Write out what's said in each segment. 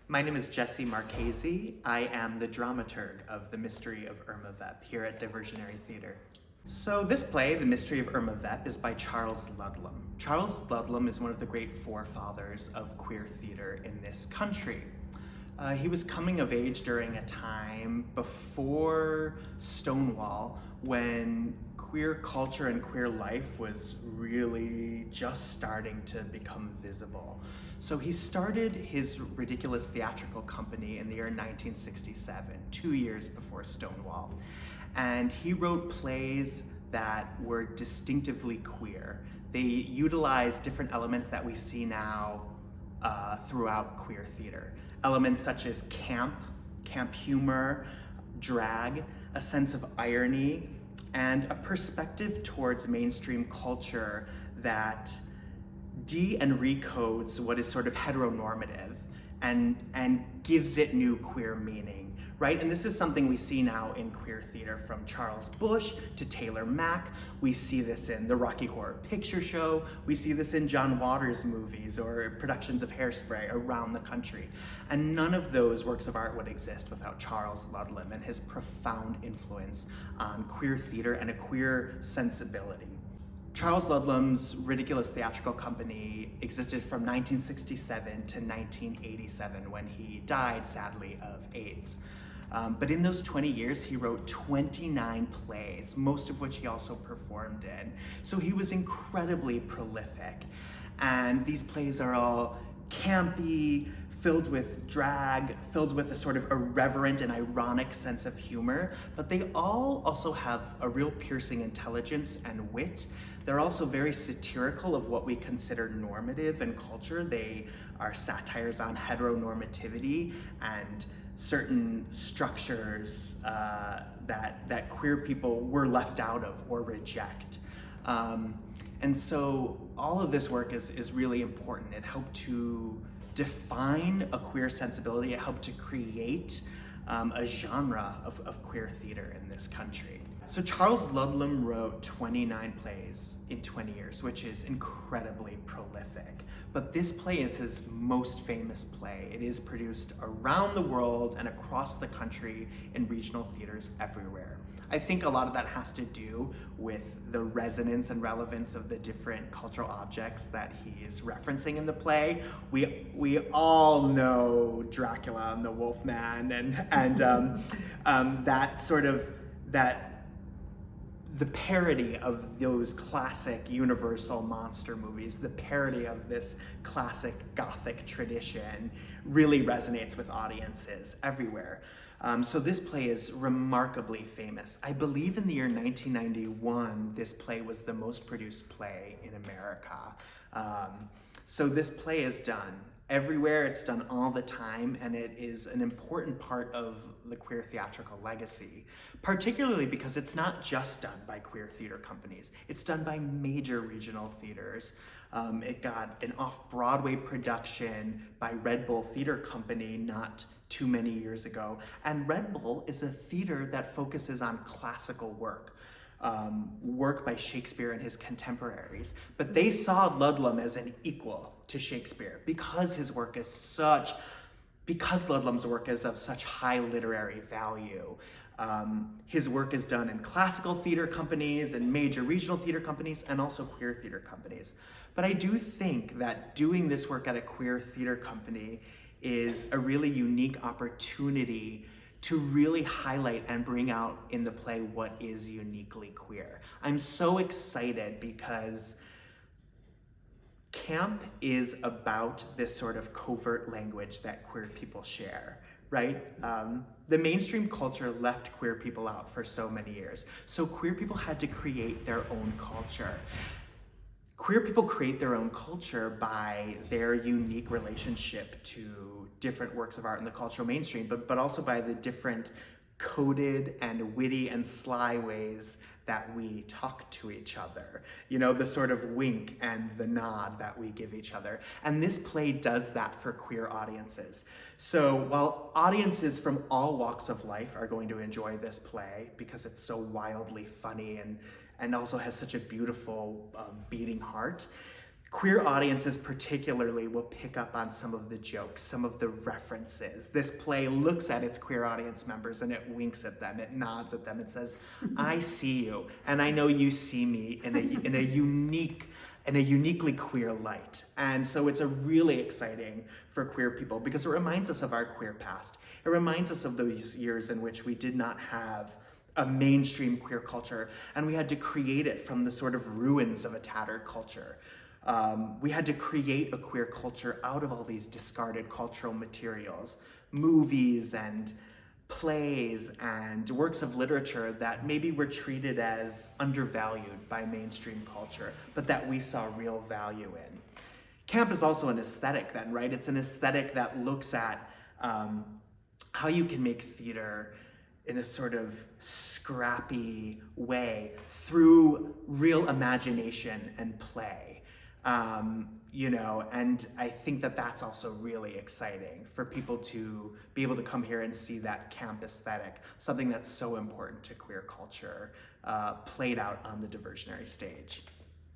My name is Jesse Marchese. I am the dramaturg of The Mystery of Irma VEP here at Diversionary Theatre. So this play, The Mystery of Irma VEP, is by Charles Ludlam. Charles Ludlam is one of the great forefathers of queer theatre in this country. He was coming of age during a time before Stonewall, when queer culture and queer life was really just starting to become visible. So he started his ridiculous theatrical company in the year 1967, 2 years before Stonewall. And he wrote plays that were distinctively queer. They utilized different elements that we see now throughout queer theater. Elements such as camp humor, drag, a sense of irony, and a perspective towards mainstream culture that and recodes what is sort of heteronormative and gives it new queer meaning, right? And this is something we see now in queer theater, from Charles Busch to Taylor Mack. We see this in the Rocky Horror Picture Show. We see this in John Waters movies or productions of Hairspray around the country. And none of those works of art would exist without Charles Ludlam and his profound influence on queer theater and a queer sensibility. Charles Ludlam's ridiculous theatrical company existed from 1967 to 1987, when he died, sadly, of AIDS. But in those 20 years, he wrote 29 plays, most of which he also performed in. So he was incredibly prolific. And these plays are all campy, filled with drag, filled with a sort of irreverent and ironic sense of humor, but they all also have a real piercing intelligence and wit. They're also very satirical of what we consider normative in culture. They are satires on heteronormativity and certain structures that queer people were left out of or reject. And so all of this work is really important. It helped to define a queer sensibility. It helped to create a genre of queer theater in this country. So Charles Ludlam wrote 29 plays in 20 years, which is incredibly prolific. But this play is his most famous play. It is produced around the world and across the country in regional theaters everywhere. I think a lot of that has to do with the resonance and relevance of the different cultural objects that he is referencing in the play. We all know Dracula and the Wolfman and that sort of, the parody of those classic Universal monster movies, the parody of this classic Gothic tradition really resonates with audiences everywhere. So this play is remarkably famous. I believe in the year 1991, this play was the most produced play in America. So this play is done everywhere, it's done all the time, and it is an important part of the queer theatrical legacy, particularly because it's not just done by queer theater companies. It's done by major regional theaters. It got an off-Broadway production by Red Bull Theater Company not too many years ago. And Red Bull is a theater that focuses on classical work by Shakespeare and his contemporaries. But they saw Ludlam as an equal to Shakespeare because Ludlam's work is of such high literary value. His work is done in classical theater companies and major regional theater companies and also queer theater companies. But I do think that doing this work at a queer theater company is a really unique opportunity to really highlight and bring out in the play what is uniquely queer. I'm so excited because camp is about this sort of covert language that queer people share, right? The mainstream culture left queer people out for so many years. So queer people had to create their own culture. Queer people create their own culture by their unique relationship to different works of art in the cultural mainstream, but also by the different coded and witty and sly ways that we talk to each other. You know, the sort of wink and the nod that we give each other. And this play does that for queer audiences. So while audiences from all walks of life are going to enjoy this play because it's so wildly funny and also has such a beautiful beating heart, Queer audiences particularly will pick up on some of the jokes, some of the references. This play looks at its queer audience members and it winks at them, it nods at them, it says, I see you, and I know you see me in a uniquely queer light. And so it's a really exciting for queer people because it reminds us of our queer past. It reminds us of those years in which we did not have a mainstream queer culture and we had to create it from the sort of ruins of a tattered culture. We had to create a queer culture out of all these discarded cultural materials, movies and plays and works of literature that maybe were treated as undervalued by mainstream culture, but that we saw real value in. Camp is also an aesthetic then, right? It's an aesthetic that looks at how you can make theater in a sort of scrappy way through real imagination and play. And I think that that's also really exciting for people to be able to come here and see that camp aesthetic, something that's so important to queer culture, played out on the diversionary stage.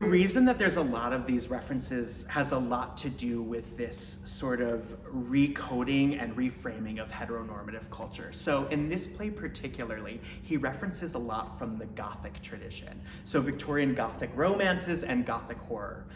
The reason that there's a lot of these references has a lot to do with this sort of recoding and reframing of heteronormative culture. So in this play particularly, he references a lot from the Gothic tradition. So Victorian Gothic romances and Gothic horror.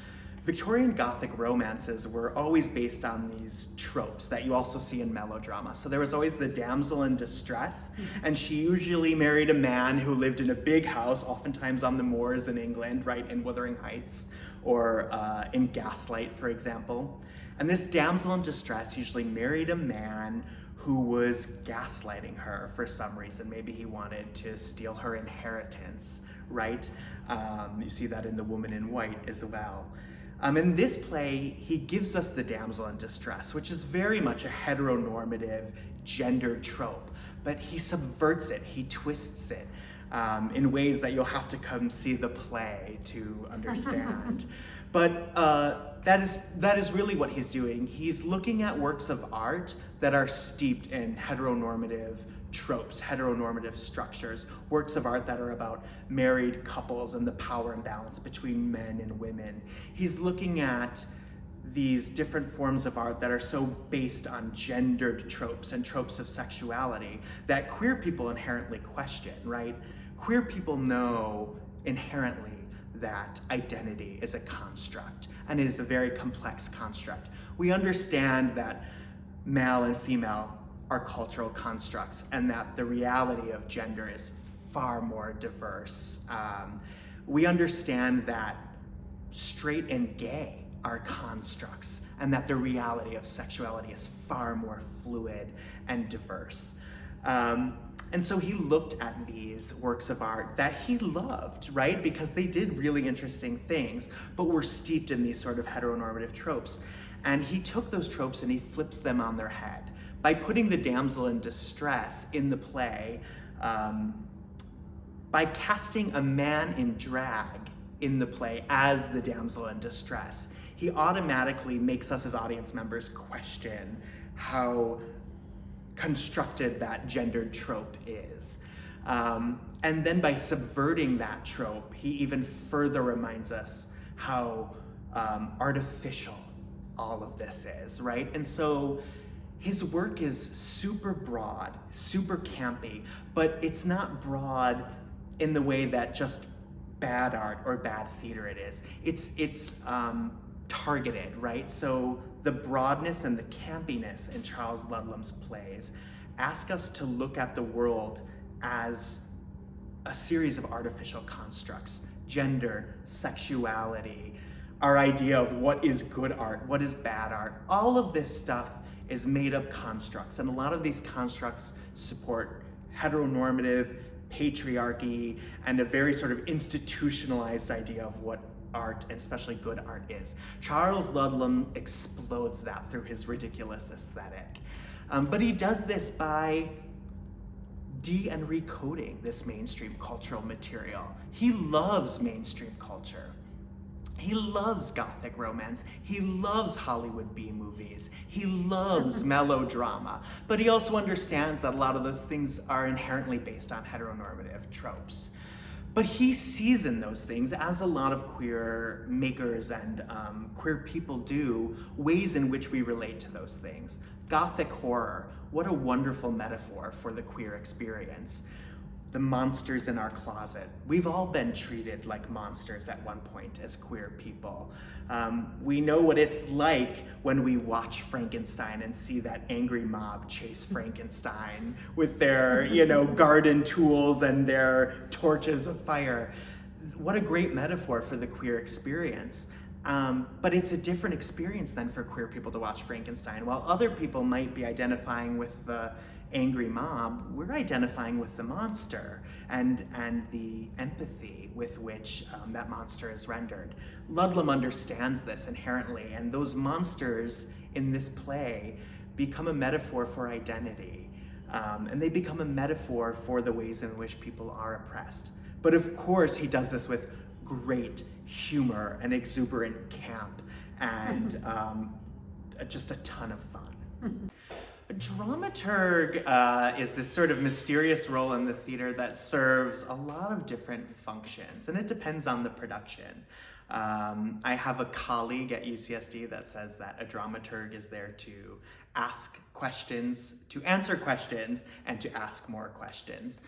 Victorian Gothic romances were always based on these tropes that you also see in melodrama. So there was always the damsel in distress, and she usually married a man who lived in a big house, oftentimes on the moors in England, right, in Wuthering Heights, or in Gaslight, for example. And this damsel in distress usually married a man who was gaslighting her for some reason. Maybe he wanted to steal her inheritance, right? You see that in The Woman in White as well. In this play, he gives us the damsel in distress, which is very much a heteronormative, gendered trope, but he subverts it, he twists it in ways that you'll have to come see the play to understand. But that is really what he's doing. He's looking at works of art that are steeped in heteronormative tropes, heteronormative structures, works of art that are about married couples and the power imbalance between men and women. He's looking at these different forms of art that are so based on gendered tropes and tropes of sexuality that queer people inherently question, right? Queer people know inherently that identity is a construct, and it is a very complex construct. We understand that male and female are cultural constructs and that the reality of gender is far more diverse. We understand that straight and gay are constructs and that the reality of sexuality is far more fluid and diverse. And so he looked at these works of art that he loved, right? Because they did really interesting things, but were steeped in these sort of heteronormative tropes. And he took those tropes and he flips them on their head. By putting the damsel in distress in the play, by casting a man in drag in the play as the damsel in distress, he automatically makes us as audience members question how constructed that gendered trope is. And then by subverting that trope, he even further reminds us how artificial all of this is, right? And so his work is super broad, super campy, but it's not broad in the way that just bad art or bad theater it is. It's targeted, right? So the broadness and the campiness in Charles Ludlam's plays ask us to look at the world as a series of artificial constructs, gender, sexuality, our idea of what is good art, what is bad art. All of this stuff is made up constructs, and a lot of these constructs support heteronormative patriarchy and a very sort of institutionalized idea of what art, and especially good art, is. Charles Ludlam explodes that through his ridiculous aesthetic. But he does this by and recoding this mainstream cultural material. He loves mainstream culture. He loves Gothic romance. He loves Hollywood B movies. He loves melodrama. But he also understands that a lot of those things are inherently based on heteronormative tropes. But he sees in those things, as a lot of queer makers and queer people do, ways in which we relate to those things. Gothic horror, what a wonderful metaphor for the queer experience. The monsters in our closet. We've all been treated like monsters at one point as queer people. We know what it's like when we watch Frankenstein and see that angry mob chase Frankenstein with their, garden tools and their torches of fire. What a great metaphor for the queer experience. But it's a different experience than for queer people to watch Frankenstein. While other people might be identifying with the angry mob, we're identifying with the monster and the empathy with which that monster is rendered. Ludlum understands this inherently, and those monsters in this play become a metaphor for identity, and they become a metaphor for the ways in which people are oppressed. But of course, he does this with great humor and exuberant camp and just a ton of fun. A dramaturg is this sort of mysterious role in the theater that serves a lot of different functions, and it depends on the production. I have a colleague at UCSD that says that a dramaturg is there to ask questions, to answer questions, and to ask more questions.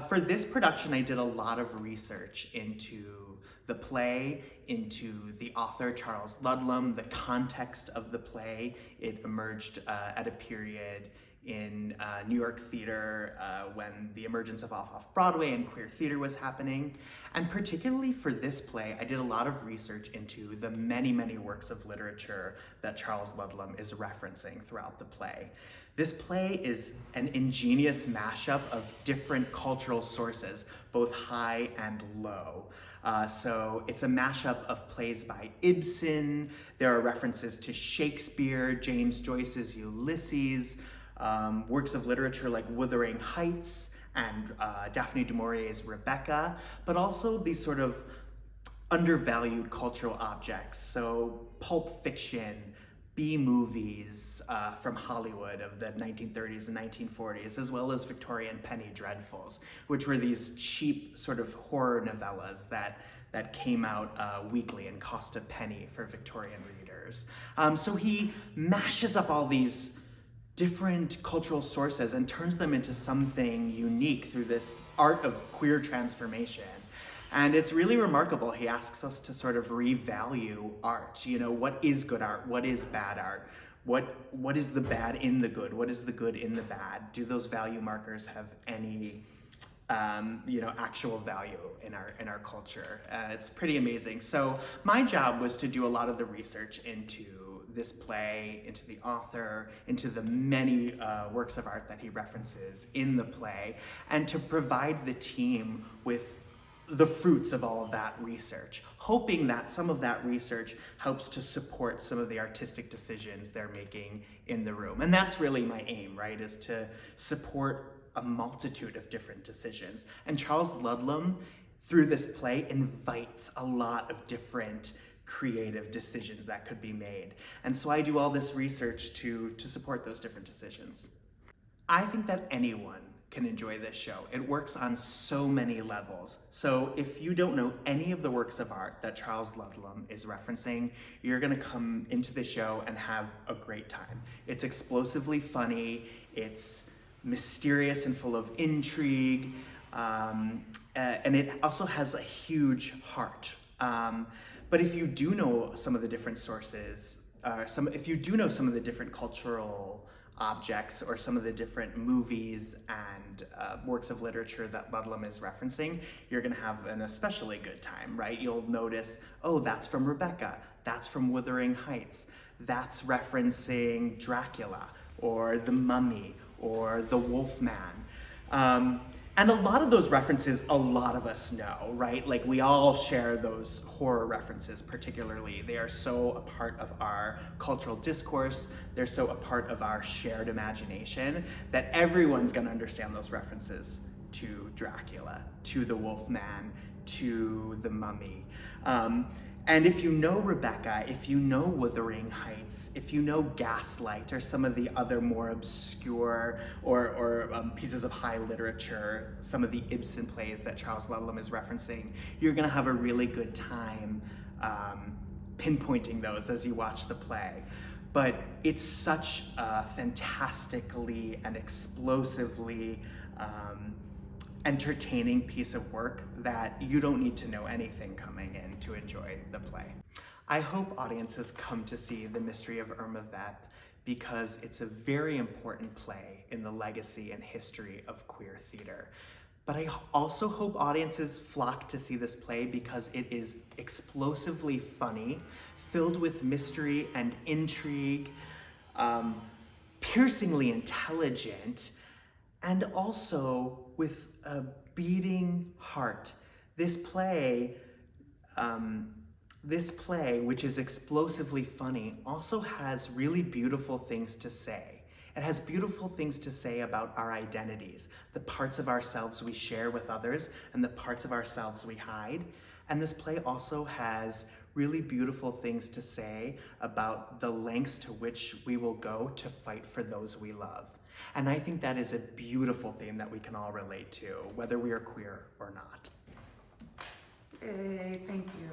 For this production, I did a lot of research into the play, into the author, Charles Ludlum, the context of the play. It emerged at a period in New York theater when the emergence of off-Broadway and queer theater was happening. And particularly for this play, I did a lot of research into the many, many works of literature that Charles Ludlum is referencing throughout the play. This play is an ingenious mashup of different cultural sources, both high and low. So it's a mashup of plays by Ibsen. There are references to Shakespeare, James Joyce's Ulysses, works of literature like Wuthering Heights and Daphne du Maurier's Rebecca, but also these sort of undervalued cultural objects. So pulp fiction, B-movies from Hollywood of the 1930s and 1940s, as well as Victorian penny dreadfuls, which were these cheap sort of horror novellas that came out weekly and cost a penny for Victorian readers. So he mashes up all these different cultural sources and turns them into something unique through this art of queer transformation. And it's really remarkable. He asks us to sort of revalue art. What is good art? What is bad art? What is the bad in the good? What is the good in the bad? Do those value markers have any actual value in our culture? It's pretty amazing. So my job was to do a lot of the research into this play, into the author, into the many works of art that he references in the play, and to provide the team with the fruits of all of that research, hoping that some of that research helps to support some of the artistic decisions they're making in the room. And that's really my aim, right, is to support a multitude of different decisions. And Charles Ludlum, through this play, invites a lot of different creative decisions that could be made. And so I do all this research to support those different decisions. I think that anyone can enjoy this show. It works on so many levels. So if you don't know any of the works of art that Charles Ludlum is referencing, you're gonna come into the show and have a great time. It's explosively funny, it's mysterious and full of intrigue, and it also has a huge heart. But if you do know some of the different sources, if you do know some of the different cultural objects or some of the different movies and works of literature that Ludlum is referencing, you're gonna have an especially good time, right? You'll notice, oh, that's from Rebecca, that's from Wuthering Heights, that's referencing Dracula or the Mummy or the Wolfman. And a lot of those references, a lot of us know, right? Like we all share those horror references particularly. They are so a part of our cultural discourse, they're so a part of our shared imagination that everyone's gonna understand those references to Dracula, to the Wolfman, to the Mummy. And if you know Rebecca, if you know Wuthering Heights, if you know Gaslight or some of the other more obscure or pieces of high literature, some of the Ibsen plays that Charles Ludlam is referencing, you're gonna have a really good time pinpointing those as you watch the play. But it's such a fantastically and explosively entertaining piece of work that you don't need to know anything coming in to enjoy the play. I hope audiences come to see The Mystery of Irma Vep because it's a very important play in the legacy and history of queer theater. But I also hope audiences flock to see this play because it is explosively funny, filled with mystery and intrigue, piercingly intelligent, and also with a beating heart. This play, which is explosively funny, also has really beautiful things to say. It has beautiful things to say about our identities, the parts of ourselves we share with others and the parts of ourselves we hide. And this play also has really beautiful things to say about the lengths to which we will go to fight for those we love. And I think that is a beautiful theme that we can all relate to, whether we are queer or not. Thank you.